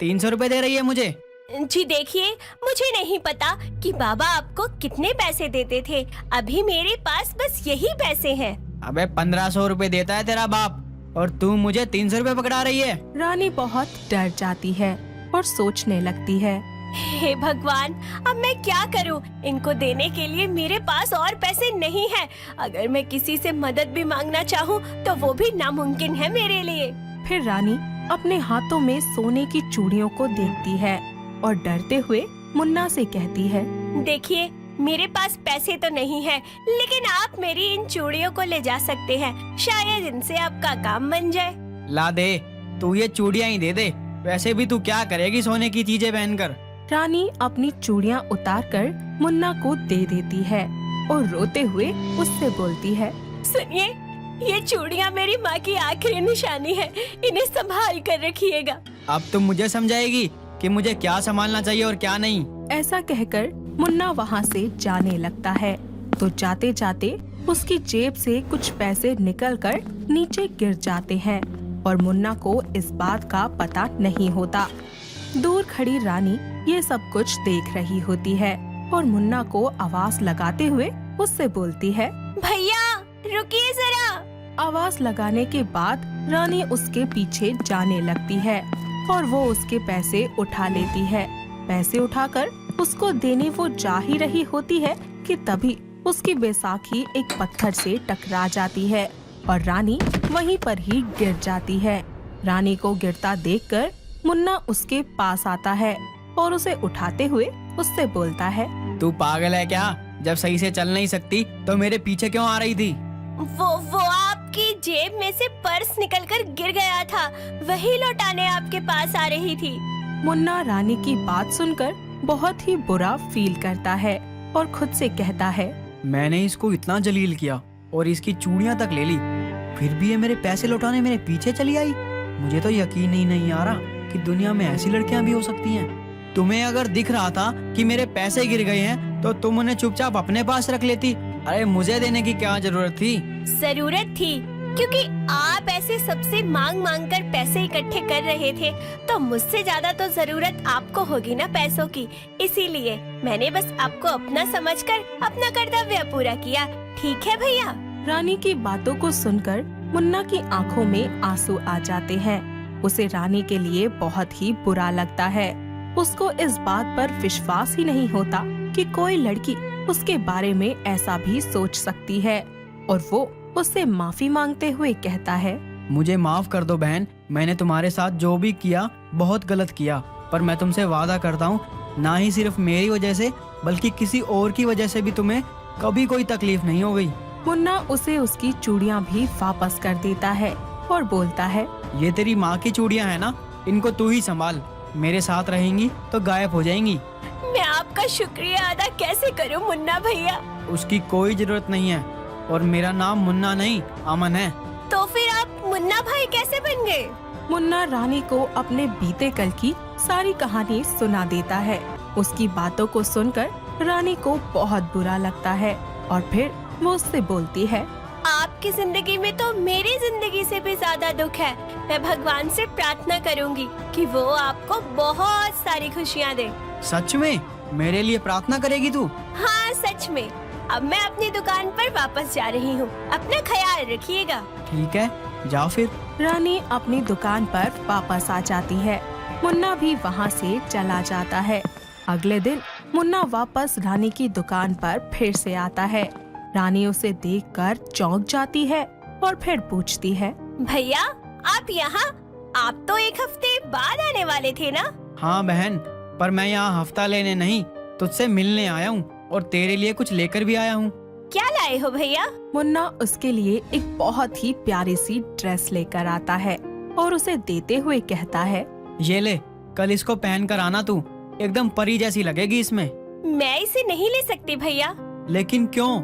300 रुपए दे रही है मुझे। जी देखिए, मुझे नहीं पता कि बाबा आपको कितने पैसे देते थे, अभी मेरे पास बस यही पैसे हैं। अबे 1500 रुपए देता है तेरा बाप और तू मुझे 300 रुपए पकड़ा रही है। रानी बहुत डर जाती है और सोचने लगती है, हे भगवान, अब मैं क्या करूं? इनको देने के लिए मेरे पास और पैसे नहीं हैं। अगर मैं किसी से मदद भी मांगना चाहूं तो वो भी नामुमकिन है मेरे लिए। फिर रानी अपने हाथों में सोने की चूड़ियों को देखती है और डरते हुए मुन्ना से कहती है, देखिए, मेरे पास पैसे तो नहीं है, लेकिन आप मेरी इन चूड़ियों को ले जा सकते हैं, शायद इनसे आपका काम बन जाए। ला दे, तू ये चूड़ियाँ ही दे दे, वैसे भी तू क्या करेगी सोने की चीजें पहनकर। रानी अपनी चूड़ियाँ उतारकर मुन्ना को दे देती है और रोते हुए उससे बोलती है, सुनिए, ये चूड़ियाँ मेरी माँ की आखिरी निशानी है, इन्हें संभाल कर रखिएगा। अब तुम मुझे समझाएगी कि मुझे क्या संभालना चाहिए और क्या नहीं। ऐसा कहकर मुन्ना वहाँ से जाने लगता है। तो जाते जाते उसकी जेब से कुछ पैसे निकलकर नीचे गिर जाते हैं और मुन्ना को इस बात का पता नहीं होता। दूर खड़ी रानी ये सब कुछ देख रही होती है और मुन्ना को आवाज लगाते हुए उससे बोलती है, भैया, रुकिए जरा। आवाज लगाने के बाद रानी उसके पीछे जाने लगती है और वो उसके पैसे उठा लेती है। पैसे उठाकर उसको देने वो जा ही रही होती है कि तभी उसकी बैसाखी एक पत्थर से टकरा जाती है और रानी वहीं पर ही गिर जाती है। रानी को गिरता देखकर मुन्ना उसके पास आता है और उसे उठाते हुए उससे बोलता है, तू पागल है क्या? जब सही से चल नहीं सकती तो मेरे पीछे क्यों आ रही थी? वो आपकी जेब में से पर्स निकलकर गिर गया था, वही लौटाने आपके पास आ रही थी। मुन्ना रानी की बात सुनकर बहुत ही बुरा फील करता है और खुद से कहता है, मैंने इसको इतना जलील किया और इसकी चूड़ियां तक ले ली, फिर भी ये मेरे पैसे लौटाने मेरे पीछे चली आई। मुझे तो यकीन ही नहीं आ रहा कि दुनिया में ऐसी लड़कियां भी हो सकती हैं। तुम्हें अगर दिख रहा था कि मेरे पैसे गिर गए हैं तो तुम उन्हें चुपचाप अपने पास रख लेती। अरे मुझे देने की क्या जरूरत थी? जरूरत थी क्योंकि आप ऐसे सबसे मांग मांग कर पैसे इकट्ठे कर रहे थे, तो मुझसे ज्यादा तो जरूरत आपको होगी ना पैसों की। इसीलिए मैंने बस आपको अपना समझकर अपना कर्तव्य पूरा किया। ठीक है भैया? रानी की बातों को सुनकर मुन्ना की आंखों में आंसू आ जाते हैं। उसे रानी के लिए बहुत ही बुरा लगता है। उसको इस बात पर विश्वास ही नहीं होता कि कोई लड़की उसके बारे में ऐसा भी सोच सकती है और वो उससे माफी मांगते हुए कहता है, मुझे माफ कर दो बहन, मैंने तुम्हारे साथ जो भी किया बहुत गलत किया, पर मैं तुमसे वादा करता हूँ ना ही सिर्फ मेरी वजह से बल्कि किसी और की वजह से भी तुम्हें कभी कोई तकलीफ नहीं हो गई। मुन्ना उसे उसकी चूड़ियाँ भी वापस कर देता है और बोलता है, ये तेरी माँ की चूड़ियाँ है ना, इनको तू ही संभाल, मेरे साथ रहेंगी तो गायब हो जाएंगी। मैं आपका शुक्रिया अदा कैसे करूं मुन्ना भैया? उसकी कोई जरूरत नहीं है और मेरा नाम मुन्ना नहीं अमन है। तो फिर आप मुन्ना भाई कैसे बन गए? मुन्ना रानी को अपने बीते कल की सारी कहानी सुना देता है। उसकी बातों को सुनकर रानी को बहुत बुरा लगता है और फिर वो उससे बोलती है, आपकी जिंदगी में तो मेरी जिंदगी से भी ज्यादा दुख है। मैं भगवान से प्रार्थना करूंगी कि वो आपको बहुत सारी खुशियाँ दे। सच में? मेरे लिए प्रार्थना करेगी तू? हाँ सच में। अब मैं अपनी दुकान पर वापस जा रही हूँ, अपना ख्याल रखिएगा। ठीक है, जाओ फिर। रानी अपनी दुकान पर वापस आ जाती है। मुन्ना भी वहाँ से चला जाता है। अगले दिन मुन्ना वापस रानी की दुकान पर फिर से आता है। रानी उसे देखकर चौंक जाती है और फिर पूछती है, भैया आप यहाँ? आप तो एक हफ्ते बाद आने वाले थे ना? हाँ बहन, पर मैं यहाँ हफ्ता लेने नहीं तुझसे मिलने आया हूँ और तेरे लिए कुछ लेकर भी आया हूँ। क्या लाए हो भैया? मुन्ना उसके लिए एक बहुत ही प्यारी सी ड्रेस लेकर आता है और उसे देते हुए कहता है, ये ले, कल इसको पहन कर आना, तू एकदम परी जैसी लगेगी इसमें। मैं इसे नहीं ले सकती भैया। लेकिन क्यों?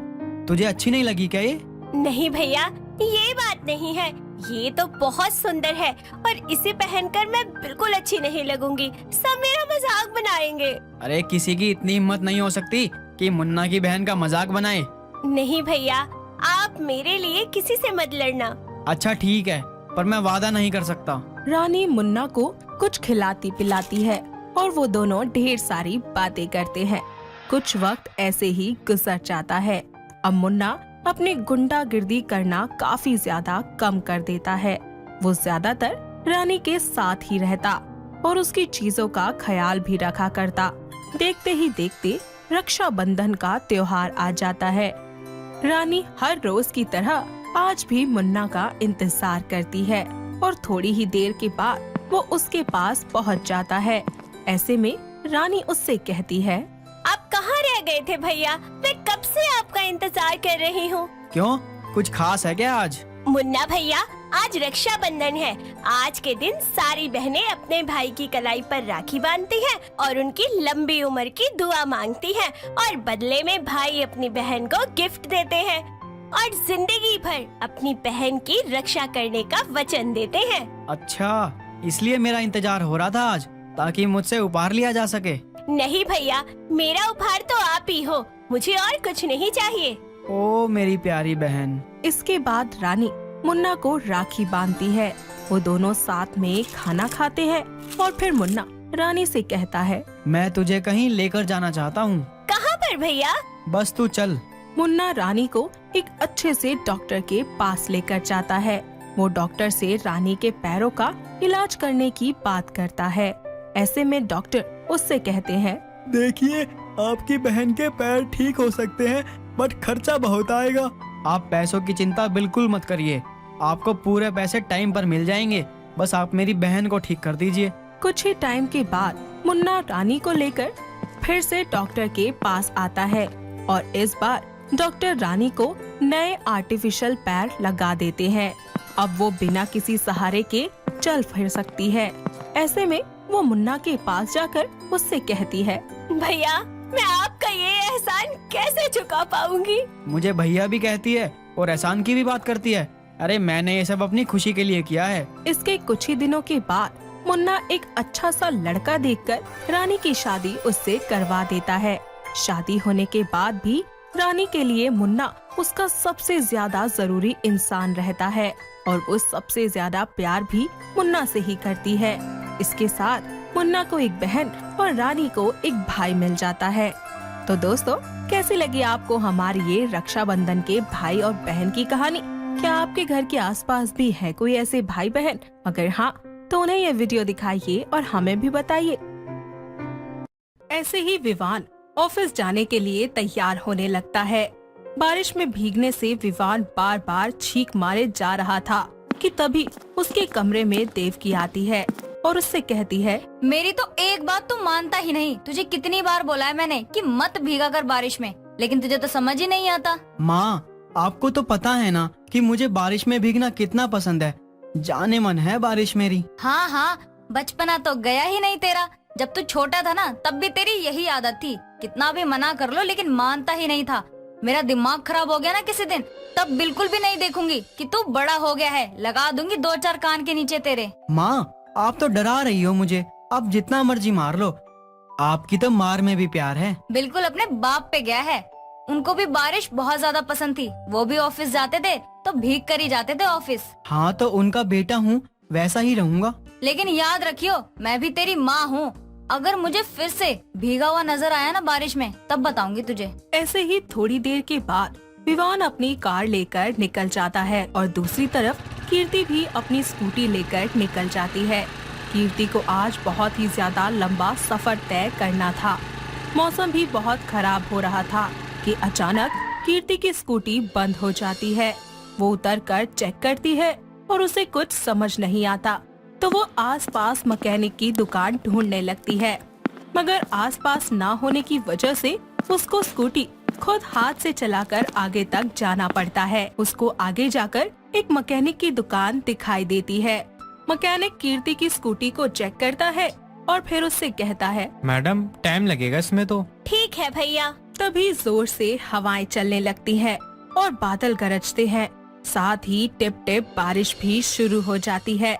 तुझे अच्छी नहीं लगी क्या ये? नहीं भैया, ये बात नहीं है, ये तो बहुत सुंदर है और इसे पहनकर मैं बिल्कुल अच्छी नहीं लगूंगी। सब मेरा मजाक बनाएंगे। अरे किसी की इतनी हिम्मत नहीं हो सकती कि मुन्ना की बहन का मजाक बनाए। नहीं भैया, आप मेरे लिए किसी से मत लड़ना। अच्छा ठीक है, पर मैं वादा नहीं कर सकता। रानी मुन्ना को कुछ खिलाती पिलाती है और वो दोनों ढेर सारी बातें करते हैं। कुछ वक्त ऐसे ही गुजर जाता है। अब मुन्ना अपनी गुंडागिर्दी करना काफी ज्यादा कम कर देता है। वो ज्यादातर रानी के साथ ही रहता और उसकी चीजों का ख्याल भी रखा करता। देखते ही देखते रक्षाबंधन का त्योहार आ जाता है। रानी हर रोज की तरह आज भी मुन्ना का इंतजार करती है और थोड़ी ही देर के बाद वो उसके पास पहुंच जाता है। ऐसे में रानी उससे कहती है, आप कहाँ रह गए थे भैया? मैं कब से आपका इंतजार कर रही हूँ। क्यों, कुछ खास है क्या आज? मुन्ना भैया, आज रक्षाबंधन है। आज के दिन सारी बहनें अपने भाई की कलाई पर राखी बांधती हैं और उनकी लंबी उम्र की दुआ मांगती हैं और बदले में भाई अपनी बहन को गिफ्ट देते हैं और जिंदगी भर अपनी बहन की रक्षा करने का वचन देते हैं। अच्छा, इसलिए मेरा इंतजार हो रहा था आज, ताकि मुझसे उपहार लिया जा सके। नहीं भैया, मेरा उपहार तो आप ही हो, मुझे और कुछ नहीं चाहिए। ओ मेरी प्यारी बहन। इसके बाद रानी मुन्ना को राखी बांधती है। वो दोनों साथ में खाना खाते हैं और फिर मुन्ना रानी से कहता है, मैं तुझे कहीं लेकर जाना चाहता हूँ। कहाँ पर भैया? बस तू चल। मुन्ना रानी को एक अच्छे से डॉक्टर के पास लेकर जाता है। वो डॉक्टर से रानी के पैरों का इलाज करने की बात करता है। ऐसे में डॉक्टर उससे कहते हैं, देखिए, आपकी बहन के पैर ठीक हो सकते हैं, बट खर्चा बहुत आएगा। आप पैसों की चिंता बिल्कुल मत करिए, आपको पूरे पैसे टाइम पर मिल जाएंगे। बस आप मेरी बहन को ठीक कर दीजिए। कुछ ही टाइम के बाद मुन्ना रानी को लेकर फिर से डॉक्टर के पास आता है और इस बार डॉक्टर रानी को नए आर्टिफिशियल पैर लगा देते हैं। अब वो बिना किसी सहारे के चल फिर सकती है। ऐसे में वो मुन्ना के पास जाकर उससे कहती है, भैया, मैं आपका ये एहसान कैसे चुका पाऊंगी? मुझे भैया भी कहती है और एहसान की भी बात करती है। अरे मैंने ये सब अपनी खुशी के लिए किया है। इसके कुछ ही दिनों के बाद मुन्ना एक अच्छा सा लड़का देखकर रानी की शादी उससे करवा देता है। शादी होने के बाद भी रानी के लिए मुन्ना उसका सबसे ज्यादा जरूरी इंसान रहता है और उस सबसे ज्यादा प्यार भी मुन्ना से ही करती है। इसके साथ मुन्ना को एक बहन और रानी को एक भाई मिल जाता है। तो दोस्तों, कैसी लगी आपको हमारी ये रक्षाबंधन के भाई और बहन की कहानी? क्या आपके घर के आसपास भी है कोई ऐसे भाई बहन? अगर हाँ, तो उन्हें ये वीडियो दिखाइए और हमें भी बताइए। ऐसे ही विवान ऑफिस जाने के लिए तैयार होने लगता है। बारिश में भीगने से विवान बार बार छींक मारे जा रहा था कि तभी उसके कमरे में देवकी आती है और उससे कहती है, मेरी तो एक बात तू मानता ही नहीं। तुझे कितनी बार बोला है मैंने कि मत भीगा कर बारिश में, लेकिन तुझे तो समझ ही नहीं आता। माँ, आपको तो पता है ना कि मुझे बारिश में भीगना कितना पसंद है। जाने मन है बारिश मेरी। हाँ हाँ, बचपना तो गया ही नहीं तेरा। जब तू छोटा था ना, तब भी तेरी यही आदत थी। कितना भी मना कर लो लेकिन मानता ही नहीं था। मेरा दिमाग खराब हो गया ना किसी दिन, तब बिल्कुल भी नहीं देखूंगी कि तू बड़ा हो गया है। लगा दूंगी 2-4 कान के नीचे तेरे। माँ, आप तो डरा रही हो मुझे। आप जितना मर्जी मार लो, आपकी तो मार में भी प्यार है। बिल्कुल अपने बाप पे गया है। उनको भी बारिश बहुत ज्यादा पसंद थी। वो भी ऑफिस जाते थे तो भीग कर ही जाते थे ऑफिस। हाँ, तो उनका बेटा हूँ, वैसा ही रहूँगा। लेकिन याद रखियो, मैं भी तेरी माँ हूँ। अगर मुझे फिर से भीगा हुआ नजर आया ना बारिश में, तब बताऊंगी तुझे। ऐसे ही थोड़ी देर के बाद विवान अपनी कार लेकर निकल जाता है और दूसरी तरफ कीर्ति भी अपनी स्कूटी लेकर निकल जाती है। कीर्ति को आज बहुत ही ज्यादा लंबा सफर तय करना था। मौसम भी बहुत खराब हो रहा था कि अचानक कीर्ति की स्कूटी बंद हो जाती है। वो उतरकर चेक करती है और उसे कुछ समझ नहीं आता, तो वो आसपास मैकेनिक की दुकान ढूंढने लगती है। मगर आसपास ना होने की वजह से उसको स्कूटी खुद हाथ से चलाकर आगे तक जाना पड़ता है। उसको आगे जाकर एक मैकेनिक की दुकान दिखाई देती है। मैकेनिक कीर्ति की स्कूटी को चेक करता है और फिर उससे कहता है, मैडम, टाइम लगेगा इसमें तो। ठीक है भैया। तभी जोर से हवाएं चलने लगती हैं और बादल गरजते हैं। साथ ही टिप टिप बारिश भी शुरू हो जाती है।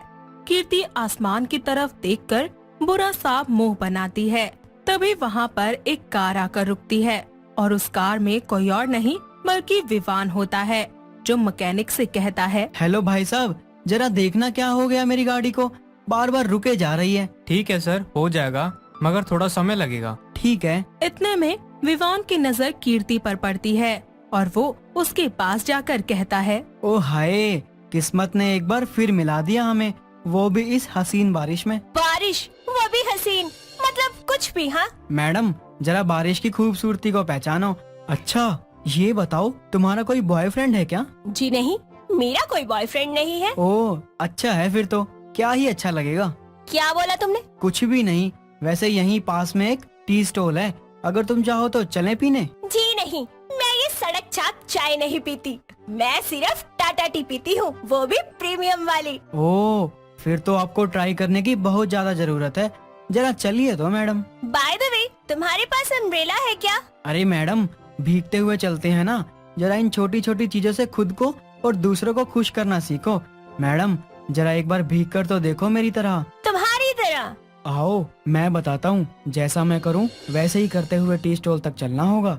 कीर्ति आसमान की तरफ देखकर बुरा सा मुंह बनाती है। तभी वहाँ पर एक कार आकर रुकती है और उस कार में कोई और नहीं बल्कि विवान होता है, जो मैकेनिक से कहता है, हेलो भाई साहब, जरा देखना क्या हो गया मेरी गाड़ी को, बार बार रुके जा रही है। ठीक है सर, हो जाएगा, मगर थोड़ा समय लगेगा। ठीक है। इतने में विवान की नजर कीर्ति पर पड़ती है और वो उसके पास जाकर कहता है, ओ हाय, किस्मत ने एक बार फिर मिला दिया हमें, वो भी इस हसीन बारिश में। बारिश, वो भी हसीन, मतलब कुछ भी। हाँ मैडम, जरा बारिश की खूबसूरती को पहचानो। अच्छा, ये बताओ, तुम्हारा कोई बॉयफ्रेंड है क्या? जी नहीं, मेरा कोई बॉयफ्रेंड नहीं है। ओह, अच्छा है फिर तो, क्या ही अच्छा लगेगा। क्या बोला तुमने? कुछ भी नहीं, वैसे यहीं पास में एक टी स्टॉल है, अगर तुम चाहो तो चलें पीने। जी नहीं, मैं ये सड़क चाट चाय नहीं पीती। मैं सिर्फ टाटा टी पीती हूँ, वो भी प्रीमियम वाली। ओह, फिर तो आपको ट्राई करने की बहुत ज्यादा जरूरत है। जरा चलिए तो मैडम। बाय द वे, तुम्हारे पास अम्ब्रेला है क्या? अरे मैडम, भीगते हुए चलते हैं ना, जरा इन छोटी छोटी चीजों से खुद को और दूसरों को खुश करना सीखो। मैडम, जरा एक बार भीग कर तो देखो मेरी तरह। तुम्हारी तरह? आओ, मैं बताता हूँ, जैसा मैं करूँ वैसे ही करते हुए टी स्टॉल तक चलना होगा।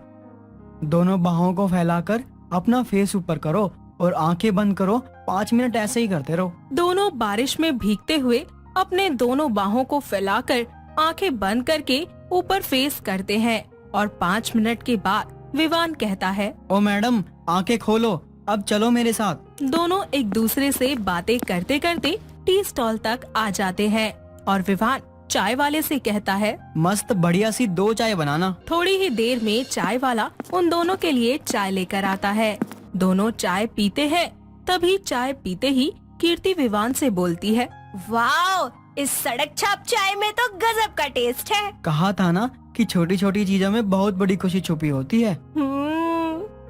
दोनों बाहों को फैलाकर अपना फेस ऊपर करो और आंखें बंद करो। 5 मिनट ऐसे ही करते रहो। दोनों बारिश में भीगते हुए अपने दोनों बाहों को फैलाकर आंखें बंद करके ऊपर फेस करते हैं और 5 मिनट के बाद विवान कहता है। ओ मैडम, आंखें खोलो, अब चलो मेरे साथ। दोनों एक दूसरे से बातें करते करते टी स्टॉल तक आ जाते हैं और विवान चाय वाले से कहता है, मस्त बढ़िया सी 2 चाय बनाना। थोड़ी ही देर में चाय वाला उन दोनों के लिए चाय लेकर आता है। दोनों चाय पीते हैं। तभी चाय पीते ही कीर्ति विवान से बोलती है, वाओ, इस सड़क छाप चाय में तो गजब का टेस्ट है। कहा था ना कि छोटी छोटी चीजों में बहुत बड़ी खुशी छुपी होती है।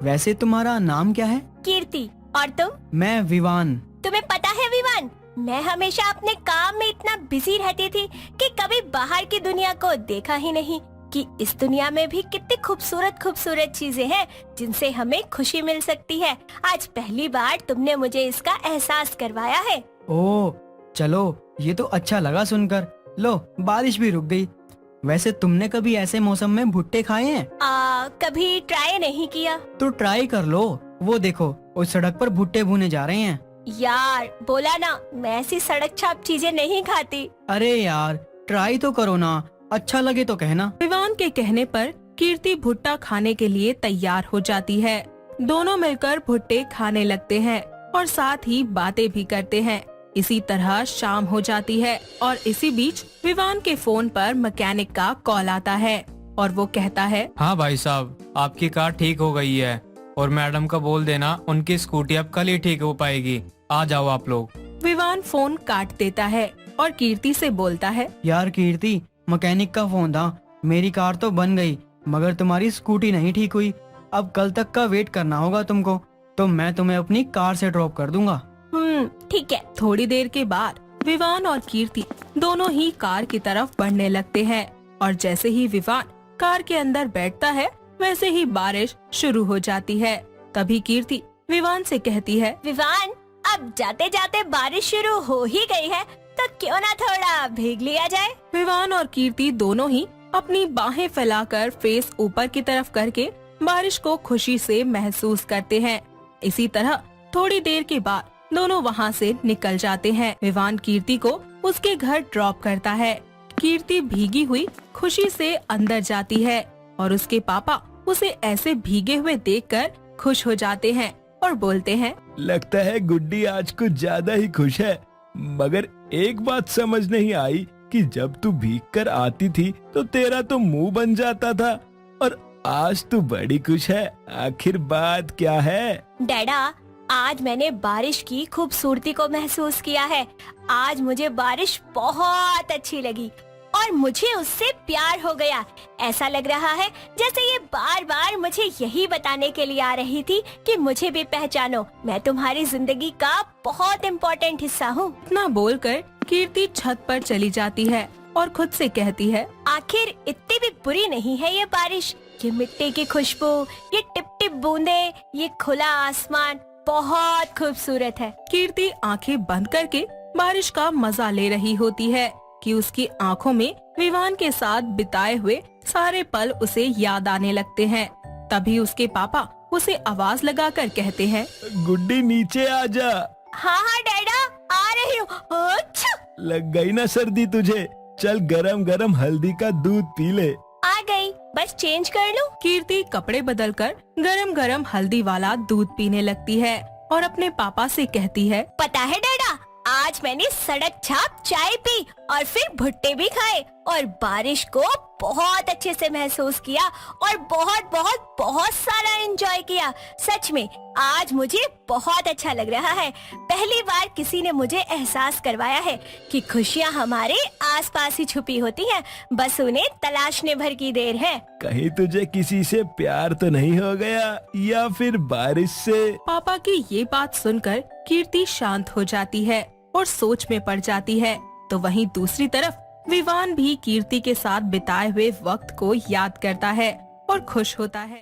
वैसे तुम्हारा नाम क्या है? कीर्ति। और तुम? मैं विवान। तुम्हें पता है विवान, मैं हमेशा अपने काम में इतना बिजी रहती थी कि कभी बाहर की दुनिया को देखा ही नहीं कि इस दुनिया में भी कितनी खूबसूरत खूबसूरत चीजें हैं जिनसे हमें खुशी मिल सकती है। आज पहली बार तुमने मुझे इसका एहसास करवाया है। ओह चलो, ये तो अच्छा लगा सुनकर। लो, बारिश भी रुक गई। वैसे तुमने कभी ऐसे मौसम में भुट्टे खाए हैं? कभी ट्राई नहीं किया। तो ट्राई कर लो। वो देखो, उस सड़क पर भुट्टे भुने जा रहे हैं। यार बोला ना, मैं ऐसी सड़क छाप चीजें नहीं खाती। अरे यार, ट्राई तो करो ना, अच्छा लगे तो कहना। विवान के कहने पर कीर्ति भुट्टा खाने के लिए तैयार हो जाती है। दोनों मिलकर भुट्टे खाने लगते हैं और साथ ही बातें भी करते हैं। इसी तरह शाम हो जाती है और इसी बीच विवान के फोन पर मैकेनिक का कॉल आता है और वो कहता है, हाँ भाई साहब, आपकी कार ठीक हो गई है और मैडम को बोल देना उनकी स्कूटी अब कल ही ठीक हो पाएगी। आ जाओ आप लोग। विवान फोन काट देता है और कीर्ति से बोलता है, यार कीर्ति, मैकेनिक का फोन था। मेरी कार तो बन गई मगर तुम्हारी स्कूटी नहीं ठीक हुई। अब कल तक का वेट करना होगा तुमको, तो मैं तुम्हें अपनी कार से ड्रॉप कर दूंगा। ठीक है। थोड़ी देर के बाद विवान और कीर्ति दोनों ही कार की तरफ बढ़ने लगते हैं और जैसे ही विवान कार के अंदर बैठता है वैसे ही बारिश शुरू हो जाती है। तभी कीर्ति विवान से कहती है, विवान, अब जाते जाते बारिश शुरू हो ही गई है तो क्यों ना थोड़ा भीग लिया जाए। विवान और कीर्ति दोनों ही अपनी बाहें फैलाकर फेस ऊपर की तरफ करके बारिश को खुशी से महसूस करते हैं। इसी तरह थोड़ी देर के बाद दोनों वहाँ से निकल जाते हैं। विवान कीर्ति को उसके घर ड्रॉप करता है। कीर्ति भीगी हुई खुशी से अंदर जाती है और उसके पापा उसे ऐसे भीगे हुए देखकर खुश हो जाते हैं और बोलते हैं, लगता है गुड्डी आज कुछ ज्यादा ही खुश है। मगर एक बात समझ नहीं आई कि जब तू भीग कर आती थी तो तेरा तो मुंह बन जाता था और आज तू बड़ी खुश है। आखिर बात क्या है? डैडा, आज मैंने बारिश की खूबसूरती को महसूस किया है। आज मुझे बारिश बहुत अच्छी लगी और मुझे उससे प्यार हो गया। ऐसा लग रहा है जैसे ये बार बार मुझे यही बताने के लिए आ रही थी कि मुझे भी पहचानो, मैं तुम्हारी जिंदगी का बहुत इम्पोर्टेंट हिस्सा हूँ। इतना बोलकर कीर्ति छत पर चली जाती है और खुद से कहती है, आखिर इतनी भी बुरी नहीं है ये बारिश। ये मिट्टी की खुशबू, ये टिप टिप बूंदे, ये खुला आसमान बहुत खूबसूरत है। कीर्ति आंखें बंद करके बारिश का मजा ले रही होती है कि उसकी आंखों में विवान के साथ बिताए हुए सारे पल उसे याद आने लगते हैं। तभी उसके पापा उसे आवाज लगाकर कहते हैं, गुड्डी नीचे आ जा। हाँ हाँ डैडा, आ रही हूँ। अच्छा, लग गई ना सर्दी तुझे? चल गरम गरम हल्दी का दूध पी ले। आ गई, बस चेंज कर लूं। कीर्ति कपड़े बदलकर गरम गरम हल्दी वाला दूध पीने लगती है और अपने पापा से कहती है, पता है डैडा, आज मैंने सड़क छाप चाय पी और फिर भुट्टे भी खाए और बारिश को बहुत अच्छे से महसूस किया और बहुत बहुत बहुत सारा एंजॉय किया। सच में आज मुझे बहुत अच्छा लग रहा है। पहली बार किसी ने मुझे एहसास करवाया है कि खुशियाँ हमारे आसपास ही छुपी होती हैं, बस उन्हें तलाशने भर की देर है। कहीं तुझे किसी से प्यार तो नहीं हो गया या फिर बारिश से? पापा की ये बात सुनकर कीर्ति शांत हो जाती है और सोच में पड़ जाती है। तो वहीं दूसरी तरफ विवान भी कीर्ति के साथ बिताए हुए वक्त को याद करता है और खुश होता है।